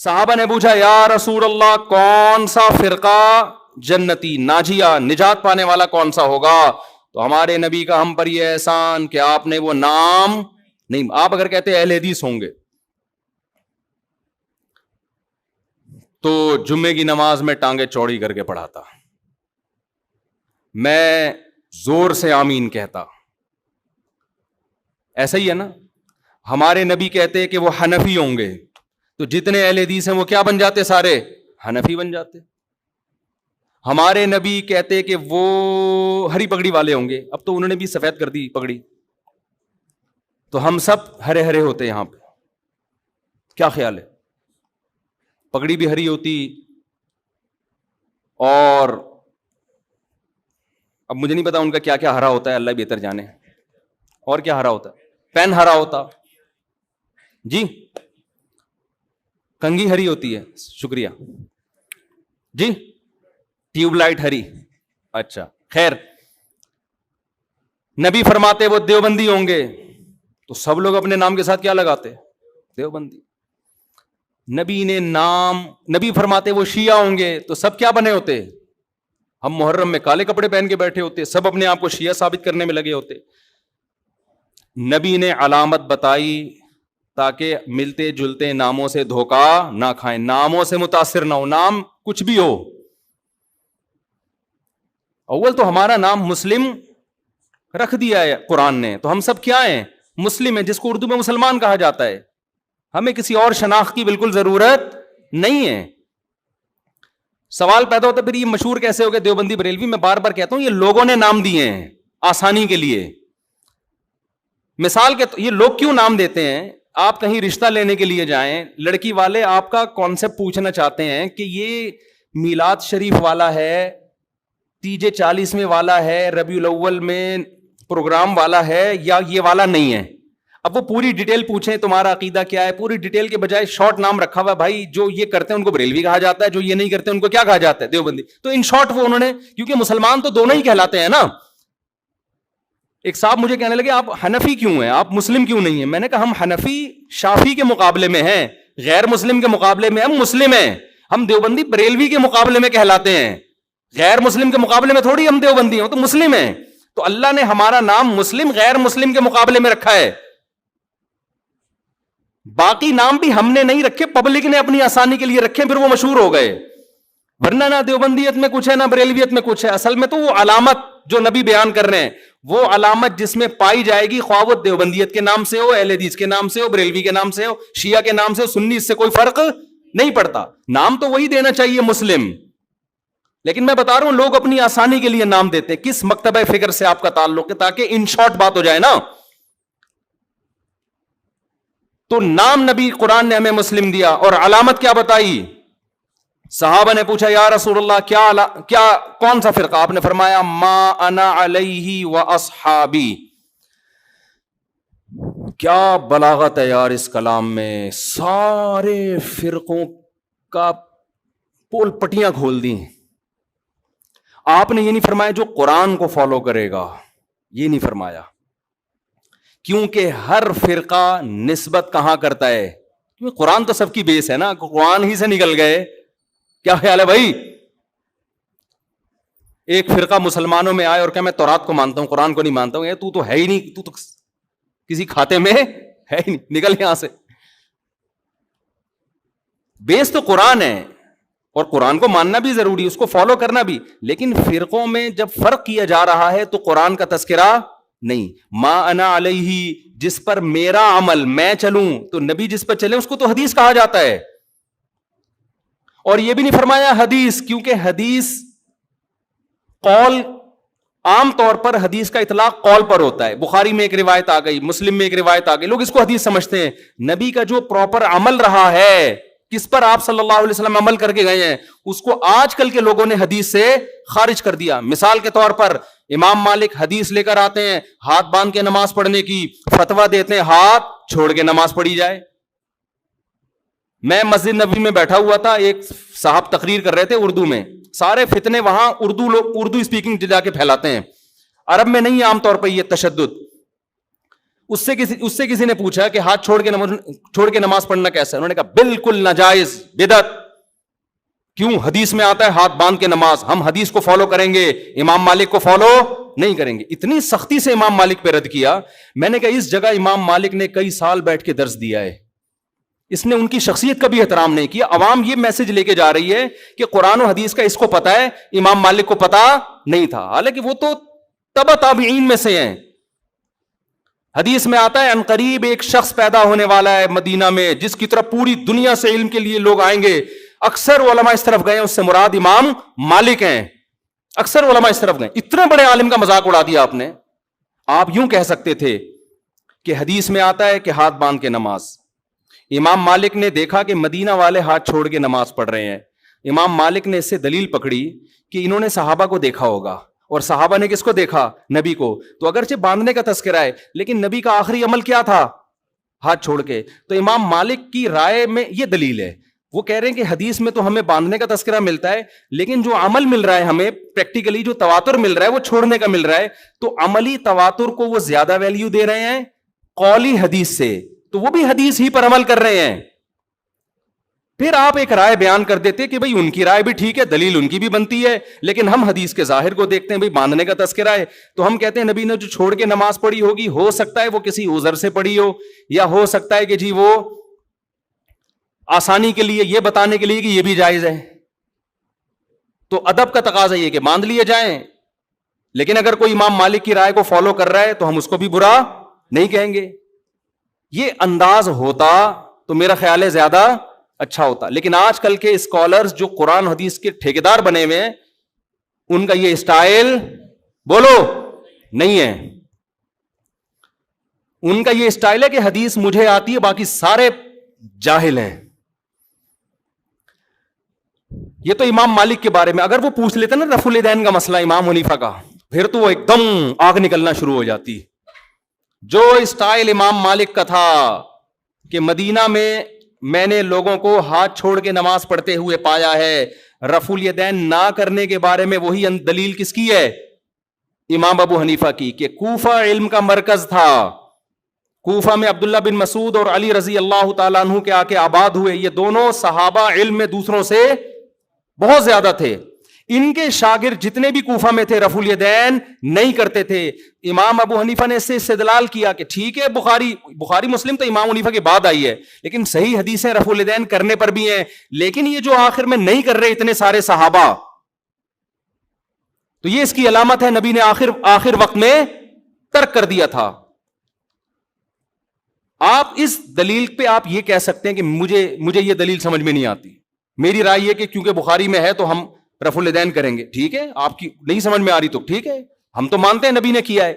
صحابہ نے پوچھا یا رسول اللہ کون سا فرقہ جنتی ناجیہ نجات پانے والا کون سا ہوگا؟ تو ہمارے نبی کا ہم پر یہ احسان کہ آپ نے وہ نام نہیں، آپ اگر کہتے اہل حدیث ہوں گے تو جمعے کی نماز میں ٹانگیں چوڑی کر کے پڑھاتا، میں زور سے آمین کہتا. ایسا ہی ہے نا. ہمارے نبی کہتے کہ وہ حنفی ہوں گے تو جتنے اہل حدیث ہیں وہ کیا بن جاتے؟ سارے حنفی بن جاتے. ہمارے نبی کہتے کہ وہ ہری پگڑی والے ہوں گے، اب تو انہوں نے بھی سفید کر دی پگڑی، تو ہم سب ہرے ہرے ہوتے یہاں پہ. کیا خیال ہے؟ پگڑی بھی ہری ہوتی، اور اب مجھے نہیں پتا ان کا کیا کیا ہرا ہوتا ہے، اللہ بہتر جانے. اور کیا ہرا ہوتا ہے؟ پین ہرا ہوتا جی، کنگھی ہری ہوتی ہے، شکریہ جی، ٹیوب لائٹ ہری. اچھا خیر، نبی فرماتے وہ دیوبندی ہوں گے تو سب لوگ اپنے نام کے ساتھ کیا لگاتے؟ دیوبندی. نبی فرماتے وہ شیعہ ہوں گے تو سب کیا بنے ہوتے؟ ہم محرم میں کالے کپڑے پہن کے بیٹھے ہوتے، سب اپنے آپ کو شیعہ ثابت کرنے میں لگے ہوتے. نبی نے علامت بتائی تاکہ ملتے جلتے ناموں سے دھوکہ نہ کھائیں، ناموں سے متاثر نہ ہو، نام کچھ بھی ہو. اول تو ہمارا نام مسلم رکھ دیا ہے قرآن نے، تو ہم سب کیا ہیں؟ مسلم ہیں، جس کو اردو میں مسلمان کہا جاتا ہے. ہمیں کسی اور شناخت کی بالکل ضرورت نہیں ہے. سوال پیدا ہوتا ہے پھر یہ مشہور کیسے ہو گئے دیوبندی بریلوی؟ میں بار بار کہتا ہوں یہ لوگوں نے نام دیے ہیں آسانی کے لیے. مثال کے یہ لوگ کیوں نام دیتے ہیں؟ آپ کہیں رشتہ لینے کے لیے جائیں، لڑکی والے آپ کا کانسیپٹ پوچھنا چاہتے ہیں کہ یہ میلاد شریف والا ہے، تیجے 40ویں والا ہے، ربیع الاول میں پروگرام والا ہے، یا یہ والا نہیں ہے. اب وہ پوری ڈیٹیل پوچھیں تمہارا عقیدہ کیا ہے، پوری ڈیٹیل کے بجائے شارٹ نام رکھا ہوا، بھائی جو یہ کرتے ہیں ان کو بریلوی کہا جاتا ہے، جو یہ نہیں کرتے ان کو کیا کہا جاتا ہے؟ دیوبندی. تو ان شارٹ وہ انہوں نے، کیونکہ مسلمان تو دونوں ہی کہلاتے ہیں نا. ایک صاحب مجھے کہنے لگے آپ حنفی کیوں ہیں، آپ مسلم کیوں نہیں ہیں؟ میں نے کہا ہم حنفی شافی کے مقابلے میں ہیں، غیر مسلم کے مقابلے میں ہم مسلم ہیں. ہم دیوبندی بریلوی کے مقابلے میں کہلاتے ہیں، غیر مسلم کے مقابلے میں تھوڑی ہم دیوبندی ہیں، تو مسلم ہیں. تو اللہ نے ہمارا نام مسلم غیر مسلم کے مقابلے میں رکھا ہے. باقی نام بھی ہم نے نہیں رکھے، پبلک نے اپنی آسانی کے لیے رکھے، پھر وہ مشہور ہو گئے. ورنہ نہ دیوبندیت میں کچھ ہے نہ بریلویت میں کچھ ہے. اصل میں تو وہ علامت جو نبی بیان کر رہے ہیں، وہ علامت جس میں پائی جائے گی، خواہ وہ دیوبندیت کے نام سے ہو، اہل حدیث کے نام سے ہو، بریلوی کے نام سے ہو، شیعہ کے نام سے ہو، سنی، اس سے کوئی فرق نہیں پڑتا. نام تو وہی دینا چاہیے مسلم. لیکن میں بتا رہا ہوں لوگ اپنی آسانی کے لیے نام دیتے. کس مکتبہ فکر سے آپ کا تعلق ہے؟ تاکہ ان شارٹ بات ہو جائے نا. تو نام نبی قرآن نے ہمیں مسلم دیا، اور علامت کیا بتائی؟ صحابہ نے پوچھا یا رسول اللہ کیا کون سا فرقہ؟ آپ نے فرمایا ما انا علیہ و اصحابی. کیا بلاغت ہے یار اس کلام میں، سارے فرقوں کا پول پٹیاں کھول دی. آپ نے یہ نہیں فرمایا جو قرآن کو فالو کرے گا، یہ نہیں فرمایا، کیونکہ ہر فرقہ نسبت کہاں کرتا ہے؟ کیونکہ قرآن تو سب کی بیس ہے نا، قرآن ہی سے نکل گئے. کیا خیال ہے بھائی؟ ایک فرقہ مسلمانوں میں آئے اور کہ میں تورات کو مانتا ہوں قرآن کو نہیں مانتا ہوں، تو تو ہے ہی نہیں، تو کسی کھاتے میں ہے ہی نہیں، نکل یہاں سے. بیس تو قرآن ہے، اور قرآن کو ماننا بھی ضروری، اس کو فالو کرنا بھی. لیکن فرقوں میں جب فرق کیا جا رہا ہے تو قرآن کا تذکرہ نہیں. ما انا علیہ، جس پر میرا عمل میں چلوں، تو نبی جس پر چلے اس کو تو حدیث کہا جاتا ہے. اور یہ بھی نہیں فرمایا حدیث، کیونکہ حدیث قول، عام طور پر حدیث کا اطلاق قول پر ہوتا ہے. بخاری میں ایک روایت آ گئی، مسلم میں ایک روایت آ گئی، لوگ اس کو حدیث سمجھتے ہیں. نبی کا جو پراپر عمل رہا ہے، کس پر آپ صلی اللہ علیہ وسلم عمل کر کے گئے ہیں، اس کو آج کل کے لوگوں نے حدیث سے خارج کر دیا. مثال کے طور پر امام مالک حدیث لے کر آتے ہیں ہاتھ باندھ کے نماز پڑھنے کی، فتویٰ دیتے ہیں ہاتھ چھوڑ کے نماز پڑھی جائے. میں مسجد نبوی میں بیٹھا ہوا تھا، ایک صاحب تقریر کر رہے تھے اردو میں. سارے فتنے وہاں اردو اسپیکنگ جا کے پھیلاتے ہیں، عرب میں نہیں عام طور پر یہ تشدد. اس سے کسی نے پوچھا کہ ہاتھ چھوڑ کے نماز پڑھنا کیسا ہے؟ انہوں نے کہا بالکل ناجائز، بدعت۔ کیوں؟ حدیث میں آتا ہے ہاتھ باندھ کے نماز، ہم حدیث کو فالو کریں گے، امام مالک کو فالو نہیں کریں گے۔ اتنی سختی سے امام مالک پہ رد کیا۔ میں نے کہا اس جگہ امام مالک نے کئی سال بیٹھ کے درس دیا ہے، اس نے ان کی شخصیت کا بھی احترام نہیں کیا۔ عوام یہ میسج لے کے جا رہی ہے کہ قرآن و حدیث کا اس کو پتا ہے، امام مالک کو پتا نہیں تھا، حالانکہ وہ تو تبع تابعین میں سے ہیں۔ حدیث میں آتا ہے ان قریب ایک شخص پیدا ہونے والا ہے مدینہ میں جس کی طرف پوری دنیا سے علم کے لیے لوگ آئیں گے۔ اکثر علماء اس طرف گئے، اس سے مراد امام مالک ہیں، اکثر علماء اس طرف گئے۔ اتنے بڑے عالم کا مذاق اڑا دیا آپ نے۔ آپ یوں کہہ سکتے تھے کہ حدیث میں آتا ہے کہ ہاتھ باندھ کے نماز، امام مالک نے دیکھا کہ مدینہ والے ہاتھ چھوڑ کے نماز پڑھ رہے ہیں، امام مالک نے اس سے دلیل پکڑی کہ انہوں نے صحابہ کو دیکھا ہوگا، اور صحابہ نے کس کو دیکھا؟ نبی کو۔ تو اگرچہ باندھنے کا تذکرہ ہے لیکن نبی کا آخری عمل کیا تھا؟ ہاتھ چھوڑ کے۔ تو امام مالک کی رائے میں یہ دلیل ہے، وہ کہہ رہے ہیں کہ حدیث میں تو ہمیں باندھنے کا تذکرہ ملتا ہے لیکن جو عمل مل رہا ہے ہمیں پریکٹیکلی، جو تواتر مل رہا ہے وہ چھوڑنے کا مل رہا ہے، تو عملی تواتر کو وہ زیادہ ویلیو دے رہے ہیں قولی حدیث سے، تو وہ بھی حدیث ہی پر عمل کر رہے ہیں۔ پھر آپ ایک رائے بیان کر دیتے کہ بھئی ان کی رائے بھی ٹھیک ہے، دلیل ان کی بھی بنتی ہے، لیکن ہم حدیث کے ظاہر کو دیکھتے ہیں، بھئی باندھنے کا تذکرہ ہے تو ہم کہتے ہیں نبی نے جو چھوڑ کے نماز پڑھی ہوگی، ہو سکتا ہے وہ کسی عذر سے پڑھی ہو، یا ہو سکتا ہے کہ جی وہ آسانی کے لیے، یہ بتانے کے لیے کہ یہ بھی جائز ہے۔ تو ادب کا تقاضا یہ کہ باندھ لیے جائیں، لیکن اگر کوئی امام مالک کی رائے کو فالو کر رہا ہے تو ہم اس کو بھی برا نہیں کہیں گے۔ یہ انداز ہوتا تو میرا خیال ہے زیادہ اچھا ہوتا، لیکن آج کل کے اسکالرز جو قرآن حدیث کے ٹھیکیدار بنے ہوئے ہیں، ان کا یہ اسٹائل بولو نہیں ہے۔ ان کا یہ اسٹائل ہے کہ حدیث مجھے آتی ہے، باقی سارے جاہل ہیں۔ یہ تو امام مالک کے بارے میں، اگر وہ پوچھ لیتے نا رفع الیدین کا مسئلہ امام حنیفہ کا، پھر تو وہ ایک دم آگ نکلنا شروع ہو جاتی۔ جو اسٹائل امام مالک کا تھا کہ مدینہ میں نے لوگوں کو ہاتھ چھوڑ کے نماز پڑھتے ہوئے پایا ہے، رفع الیدین نہ کرنے کے بارے میں وہی دلیل کس کی ہے؟ امام ابو حنیفہ کی، کہ کوفہ علم کا مرکز تھا، کوفہ میں عبداللہ بن مسعود اور علی رضی اللہ تعالیٰ عنہ کے آ کے آباد ہوئے، یہ دونوں صحابہ علم میں دوسروں سے بہت زیادہ تھے، ان کے شاگرد جتنے بھی کوفہ میں تھے رفع الیدین نہیں کرتے تھے۔ امام ابو حنیفہ نے اس سے استدلال کیا کہ ٹھیک ہے بخاری مسلم تو امام حنیفہ کے بعد آئی ہے، لیکن صحیح حدیثیں رفع الیدین کرنے پر بھی ہیں، لیکن یہ جو آخر میں نہیں کر رہے اتنے سارے صحابہ، تو یہ اس کی علامت ہے نبی نے آخر وقت میں ترک کر دیا تھا۔ آپ اس دلیل پہ آپ یہ کہہ سکتے ہیں کہ مجھے یہ دلیل سمجھ میں نہیں آتی، میری رائے یہ کہ کیونکہ بخاری میں ہے تو ہم رفع الیدین کریں گے، ٹھیک ہے، آپ کی نہیں سمجھ میں آ رہی تو ٹھیک ہے، ہم تو مانتے ہیں نبی نے کیا ہے۔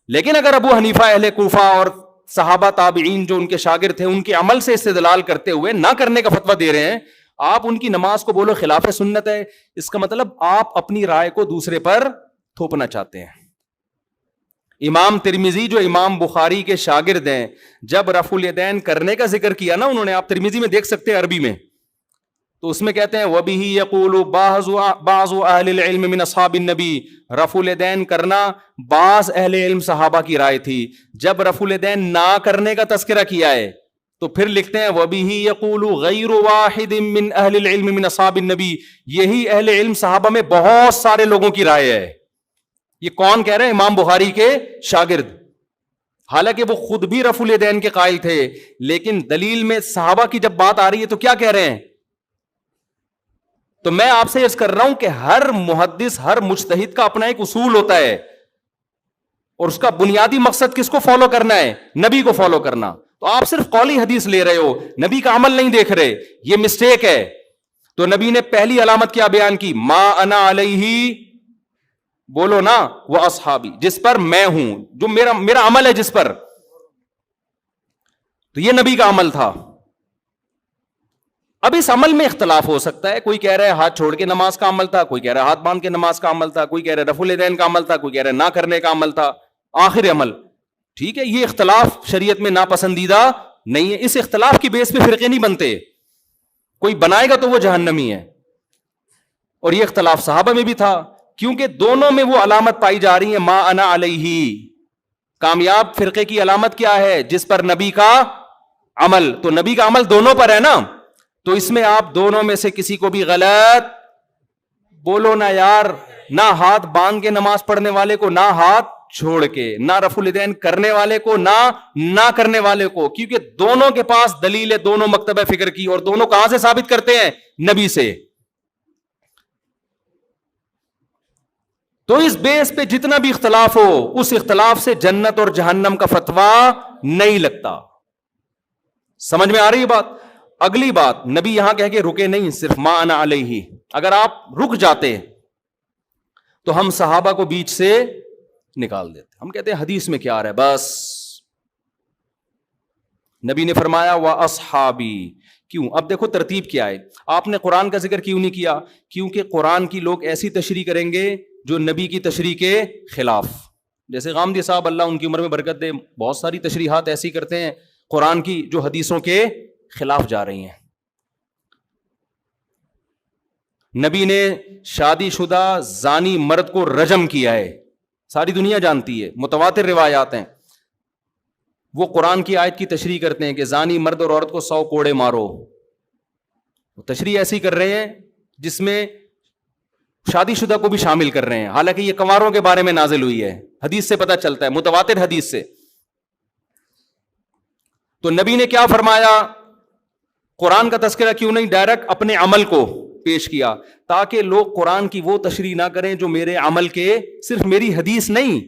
لیکن اگر ابو حنیفہ اہل کوفہ اور صحابہ تابعین جو ان کے شاگرد تھے ان کے عمل سے استدلال کرتے ہوئے نہ کرنے کا فتویٰ دے رہے ہیں، آپ ان کی نماز کو بولو خلاف سنت ہے، اس کا مطلب آپ اپنی رائے کو دوسرے پر تھوپنا چاہتے ہیں۔ امام ترمذی جو امام بخاری کے شاگرد ہیں، جب رفع الیدین کرنے کا ذکر کیا نا انہوں نے، آپ ترمذی میں دیکھ سکتے ہیں عربی میں، تو اس میں کہتے ہیں وَبِهِ يَقُولُ بَعْضُ أَهْلِ الْعِلْمِ مِنْ أَصْحَابِ النَّبِي، رفع الیدین کرنا بعض اہل علم صحابہ کی رائے تھی۔ جب رفع الیدین نہ کرنے کا تذکرہ کیا ہے تو پھر لکھتے ہیں وَبِهِ يَقُولُ غَيْرُ وَاحِدٍ مِنْ أَهْلِ الْعِلْمِ مِنْ أَصْحَابِ النَّبِي، یہی اہل علم صحابہ میں بہت سارے لوگوں کی رائے ہے۔ یہ کون کہہ رہے ہیں؟ امام بخاری کے شاگرد، حالانکہ وہ خود بھی رفع الیدین کے قائل تھے، لیکن دلیل میں صحابہ کی جب بات آ رہی ہے تو کیا کہہ رہے ہیں؟ تو میں آپ سے عرض کر رہا ہوں کہ ہر محدث، ہر مجتہد کا اپنا ایک اصول ہوتا ہے، اور اس کا بنیادی مقصد کس کو فالو کرنا ہے؟ نبی کو فالو کرنا۔ تو آپ صرف قولی حدیث لے رہے ہو، نبی کا عمل نہیں دیکھ رہے، یہ مسٹیک ہے۔ تو نبی نے پہلی علامت کیا بیان کی؟ ما انا علیہ، بولو نا، وہ اصحابی، جس پر میں ہوں، جو میرا عمل ہے جس پر، تو یہ نبی کا عمل تھا۔ اب اس عمل میں اختلاف ہو سکتا ہے، کوئی کہہ رہا ہے ہاتھ چھوڑ کے نماز کا عمل تھا، کوئی کہہ رہا ہے ہاتھ باندھ کے نماز کا عمل تھا، کوئی کہہ رہا ہے رفع الیدین کا عمل تھا، کوئی کہہ رہا ہے نہ کرنے کا عمل تھا، آخر عمل، ٹھیک ہے۔ یہ اختلاف شریعت میں ناپسندیدہ نہیں ہے، اس اختلاف کی بیس پہ فرقے نہیں بنتے، کوئی بنائے گا تو وہ جہنمی ہے۔ اور یہ اختلاف صحابہ میں بھی تھا، کیونکہ دونوں میں وہ علامت پائی جا رہی ہے ما انا علیہ، کامیاب فرقے کی علامت کیا ہے؟ جس پر نبی کا عمل. تو نبی کا عمل دونوں پر ہے نا, تو اس میں آپ دونوں میں سے کسی کو بھی غلط بولو نا یار. نہ ہاتھ باندھ کے نماز پڑھنے والے کو, نہ ہاتھ چھوڑ کے, نہ رفع الیدین کرنے والے کو, نہ کرنے والے کو, کیونکہ دونوں کے پاس دلیل ہے, دونوں مکتبہ فکر کی, اور دونوں کہاں سے ثابت کرتے ہیں؟ نبی سے. تو اس بیس پہ جتنا بھی اختلاف ہو, اس اختلاف سے جنت اور جہنم کا فتویٰ نہیں لگتا. سمجھ میں آ رہی ہے بات؟ اگلی بات, نبی یہاں کہہ کے رکے نہیں, صرف ما انا علیہ. اگر آپ رک جاتے تو ہم صحابہ کو بیچ سے نکال دیتے. ہم کہتے ہیں حدیث میں کیا آ رہا ہے, بس نبی نے فرمایا وَأَصْحَابِي. کیوں؟ اب دیکھو ترتیب کیا ہے. آپ نے قرآن کا ذکر کیوں نہیں کیا؟ کیونکہ قرآن کی لوگ ایسی تشریح کریں گے جو نبی کی تشریح کے خلاف. جیسے غامدی صاحب, اللہ ان کی عمر میں برکت دے, بہت ساری تشریحات ایسی کرتے ہیں قرآن کی جو حدیثوں کے خلاف جا رہی ہیں. نبی نے شادی شدہ زانی مرد کو رجم کیا ہے, ساری دنیا جانتی ہے, متواتر روایات ہیں. وہ قرآن کی آیت کی تشریح کرتے ہیں کہ زانی مرد اور عورت کو 100 کوڑے مارو. تشریح ایسی کر رہے ہیں جس میں شادی شدہ کو بھی شامل کر رہے ہیں, حالانکہ یہ کنواروں کے بارے میں نازل ہوئی ہے. حدیث سے پتہ چلتا ہے, متواتر حدیث سے. تو نبی نے کیا فرمایا؟ قرآن کا تذکرہ کیوں نہیں ڈائریکٹ اپنے عمل کو پیش کیا, تاکہ لوگ قرآن کی وہ تشریح نہ کریں جو میرے عمل کے, صرف میری حدیث نہیں,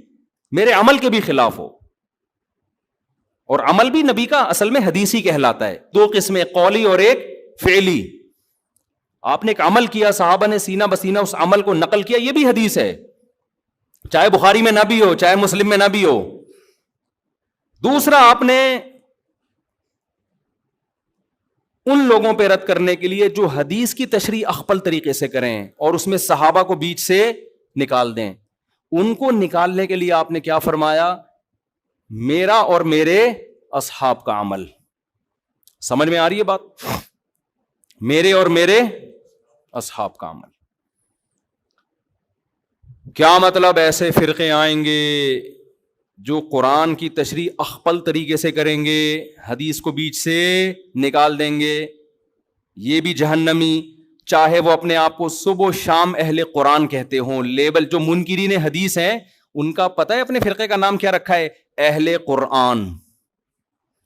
میرے عمل کے بھی خلاف ہو. اور عمل بھی نبی کا اصل میں حدیثی کہلاتا ہے. 2 قسمیں, قولی اور ایک فعلی. آپ نے ایک عمل کیا, صحابہ نے سینہ بسینہ اس عمل کو نقل کیا, یہ بھی حدیث ہے, چاہے بخاری میں نہ بھی ہو, چاہے مسلم میں نہ بھی ہو. دوسرا, آپ نے ان لوگوں پہ رد کرنے کے لیے جو حدیث کی تشریح اخپل طریقے سے کریں اور اس میں صحابہ کو بیچ سے نکال دیں, ان کو نکالنے کے لیے آپ نے کیا فرمایا؟ میرا اور میرے اصحاب کا عمل. سمجھ میں آ رہی ہے بات؟ میرے اور میرے اصحاب کا عمل. کیا مطلب؟ ایسے فرقے آئیں گے جو قرآن کی تشریح اخپل طریقے سے کریں گے, حدیث کو بیچ سے نکال دیں گے, یہ بھی جہنمی, چاہے وہ اپنے آپ کو صبح و شام اہل قرآن کہتے ہوں. لیبل جو منکرین حدیث ہیں ان کا پتہ ہے اپنے فرقے کا نام کیا رکھا ہے؟ اہل قرآن.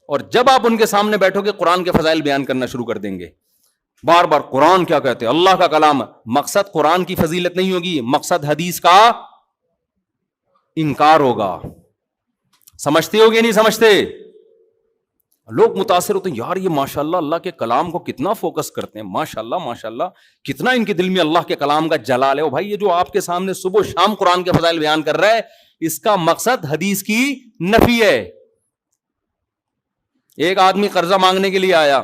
اور جب آپ ان کے سامنے بیٹھو گے قرآن کے فضائل بیان کرنا شروع کر دیں گے, بار بار قرآن کیا کہتے ہیں, اللہ کا کلام. مقصد قرآن کی فضیلت نہیں ہوگی, مقصد حدیث کا انکار ہوگا. سمجھتے ہو گے نہیں سمجھتے؟ لوگ متاثر ہوتے ہیں, یار یہ ماشاءاللہ اللہ کے کلام کو کتنا فوکس کرتے ہیں, ماشاءاللہ ماشاءاللہ کتنا ان کے دل میں اللہ کے کلام کا جلال ہے. بھائی یہ جو آپ کے سامنے صبح و شام قرآن کے فضائل بیان کر رہا ہے, اس کا مقصد حدیث کی نفی ہے. ایک آدمی قرضہ مانگنے کے لیے آیا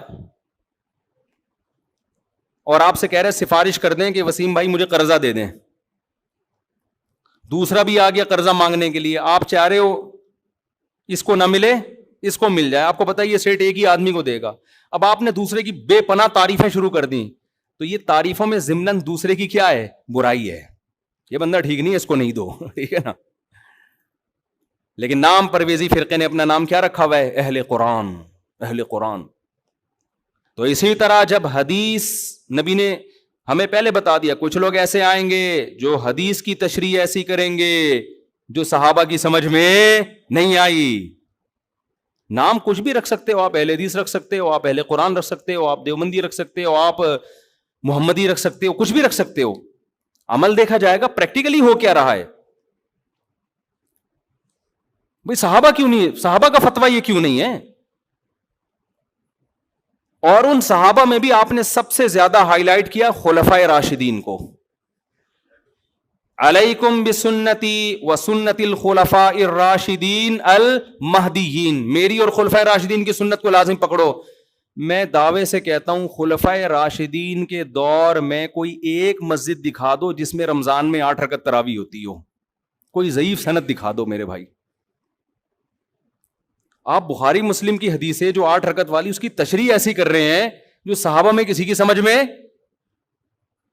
اور آپ سے کہہ رہے سفارش کر دیں کہ وسیم بھائی مجھے قرضہ دے دیں. دوسرا بھی آ گیا قرضہ مانگنے کے لیے, آپ چاہ رہے ہو اس کو نہ ملے اس کو مل جائے, آپ کو پتا ہے یہ سیٹ ایک ہی آدمی کو دے گا. اب آپ نے دوسرے کی بے پناہ تعریفیں شروع کر دیں, تو یہ تعریفوں میں ضمناً دوسرے کی کیا ہے؟ برائی ہے. یہ بندہ ٹھیک نہیں ہے, اس کو نہیں دو, ٹھیک ہے نا. لیکن نام پرویزی فرقے نے اپنا نام کیا رکھا ہوا ہے؟ اہل قرآن, اہل قرآن. تو اسی طرح جب حدیث نبی نے ہمیں پہلے بتا دیا, کچھ لوگ ایسے آئیں گے جو حدیث کی تشریح ایسی کریں گے جو صحابہ کی سمجھ میں نہیں آئی. نام کچھ بھی رکھ سکتے ہو آپ, اہل حدیث رکھ سکتے ہو, آپ اہل قرآن رکھ سکتے ہو, آپ دیوبندی رکھ سکتے ہو, آپ محمدی رکھ سکتے ہو, کچھ بھی رکھ سکتے ہو. عمل دیکھا جائے گا پریکٹیکلی ہو کیا رہا ہے. بھئی صحابہ کیوں نہیں ہے, صحابہ کا فتویٰ یہ کیوں نہیں ہے؟ اور ان صحابہ میں بھی آپ نے سب سے زیادہ ہائی لائٹ کیا خلفائے راشدین کو. علیکم بسنتی وسنت الخلفاء الراشدین المہدیین, میری اور خلفائے راشدین کی سنت کو لازم پکڑو. میں دعوے سے کہتا ہوں خلفائے راشدین کے دور میں کوئی ایک مسجد دکھا دو جس میں رمضان میں 8 رکعت تراویح ہوتی ہو, کوئی ضعیف سند دکھا دو میرے بھائی. آپ بخاری مسلم کی حدیث ہے جو 8 رکعت والی, اس کی تشریح ایسی کر رہے ہیں جو صحابہ میں کسی کی سمجھ میں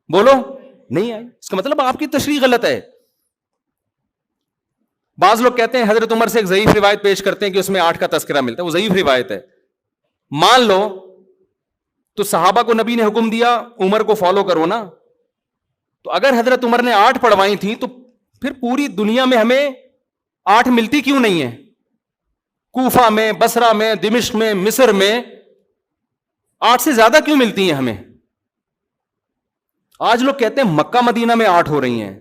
بولو نہیں آئی. اس کا مطلب آپ کی تشریح غلط ہے. بعض لوگ کہتے ہیں حضرت عمر سے ایک ضعیف روایت پیش کرتے ہیں کہ اس میں 8 کا تذکرہ ملتا ہے، وہ ضعیف روایت ہے. مان لو تو صحابہ کو نبی نے حکم دیا عمر کو فالو کرو نا، تو اگر حضرت عمر نے 8 پڑھوائی تھیں تو پھر پوری دنیا میں ہمیں 8 ملتی کیوں نہیں ہے؟ کوفہ میں، بصرہ میں، دمشق میں، مصر میں 8 سے زیادہ کیوں ملتی ہیں ہمیں؟ آج لوگ کہتے ہیں مکہ مدینہ میں 8 ہو رہی ہیں.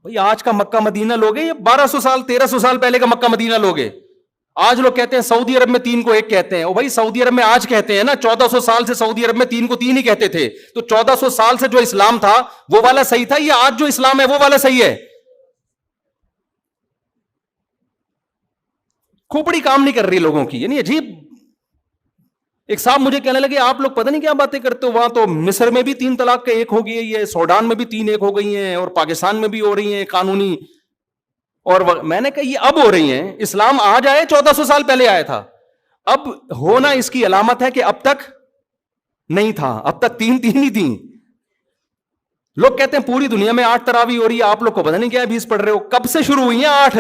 بھئی آج کا مکہ مدینہ لوگ ہیں، یہ 1200 سال 1300 سال پہلے کا مکہ مدینہ لوگ ہیں. آج لوگ کہتے ہیں سعودی عرب میں 3 کو 1 کہتے ہیں. او بھائی سعودی عرب میں آج کہتے ہیں نا، 1400 سال سے سعودی عرب میں 3 کو 3 ہی کہتے تھے. تو 1400 سال سے جو اسلام تھا وہ والا صحیح تھا یا آج جو اسلام ہے وہ والا صحیح ہے؟ کھوپڑی کام نہیں کر رہی لوگوں کی. یعنی عجیب. ایک صاحب مجھے کہنے لگے آپ لوگ پتہ نہیں کیا باتیں کرتے ہو، وہاں تو مصر میں بھی 3 طلاق کا 1 ہو گئی ہے، یہ سوڈان میں بھی 3 1 ہو گئی ہیں، اور پاکستان میں بھی ہو رہی ہیں قانونی. اور میں نے کہا یہ اب ہو رہی ہیں، اسلام آج آئے 1400 سال پہلے آیا تھا. اب ہونا اس کی علامت ہے کہ اب تک نہیں تھا، اب تک 3 ہی تھیں. لوگ کہتے ہیں پوری دنیا میں 8 تراویح ہو رہی ہے، آپ لوگ کو پتہ نہیں کیا 20 پڑھ رہے ہو. کب سے شروع ہوئی ہیں 8؟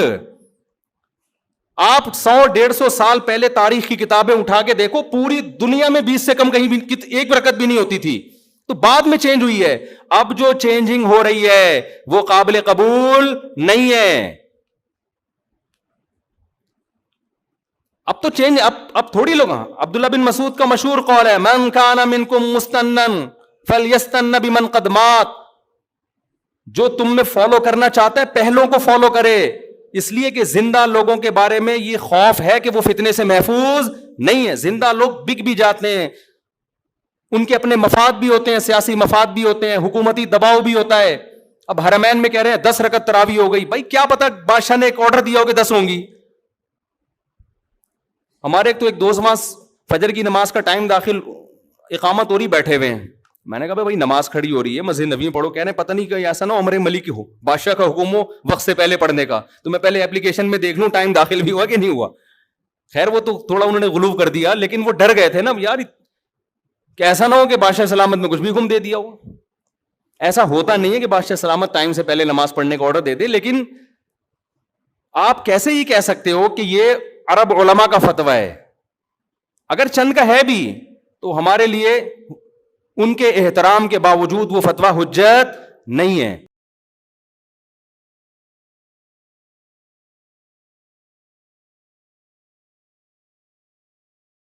آپ 100-150 سال پہلے تاریخ کی کتابیں اٹھا کے دیکھو، پوری دنیا میں 20 سے کم کہیں بھی 1 رکعت بھی نہیں ہوتی تھی. تو بعد میں چینج ہوئی ہے. اب جو چینجنگ ہو رہی ہے وہ قابل قبول نہیں ہے. اب تو چینج، اب تھوڑی لوگ. عبداللہ بن مسعود کا مشہور قول ہے من کان منکم مستنن فلیستن بمن قد مات. جو تم میں فالو کرنا چاہتا ہے پہلوں کو فالو کرے، اس لیے کہ زندہ لوگوں کے بارے میں یہ خوف ہے کہ وہ فتنے سے محفوظ نہیں ہے. زندہ لوگ بک بھی جاتے ہیں، ان کے اپنے مفاد بھی ہوتے ہیں، سیاسی مفاد بھی ہوتے ہیں، حکومتی دباؤ بھی ہوتا ہے. اب حرمین میں کہہ رہے ہیں 10 رکعت تراویح ہو گئی. بھائی کیا پتا بادشاہ نے ایک آرڈر دیا ہو کہ 10 ہوں گی. ہمارے ایک دوست فجر کی نماز کا ٹائم داخل، اقامت ہو رہی، بیٹھے ہوئے ہیں. میں نے کہا بھائی نماز کھڑی ہو رہی ہے، مسجد نبوی میں پڑھو. کہہ رہے پتہ نہیں کہ ایسا نہ عمر ملک ہو، بادشاہ کا حکم ہو وقت سے پہلے پڑھنے کا، تو میں پہلے اپلیکیشن میں دیکھ لوں ٹائم داخل بھی ہوا کہ نہیں ہوا. خیر وہ تو تھوڑا انہوں نے غلو کر دیا، لیکن وہ ڈر گئے تھے نا یار کہ ایسا نہ ہو کہ بادشاہ سلامت میں کچھ بھی حکم دے دیا ہو. ایسا ہوتا نہیں ہے کہ بادشاہ سلامت ٹائم سے پہلے نماز پڑھنے کا آرڈر دے دے. لیکن آپ کیسے ہی کہہ سکتے ہو کہ یہ عرب علماء کا فتویٰ ہے؟ اگر چند کا ہے بھی تو ہمارے لیے ان کے احترام کے باوجود وہ فتویٰ حجت نہیں ہے.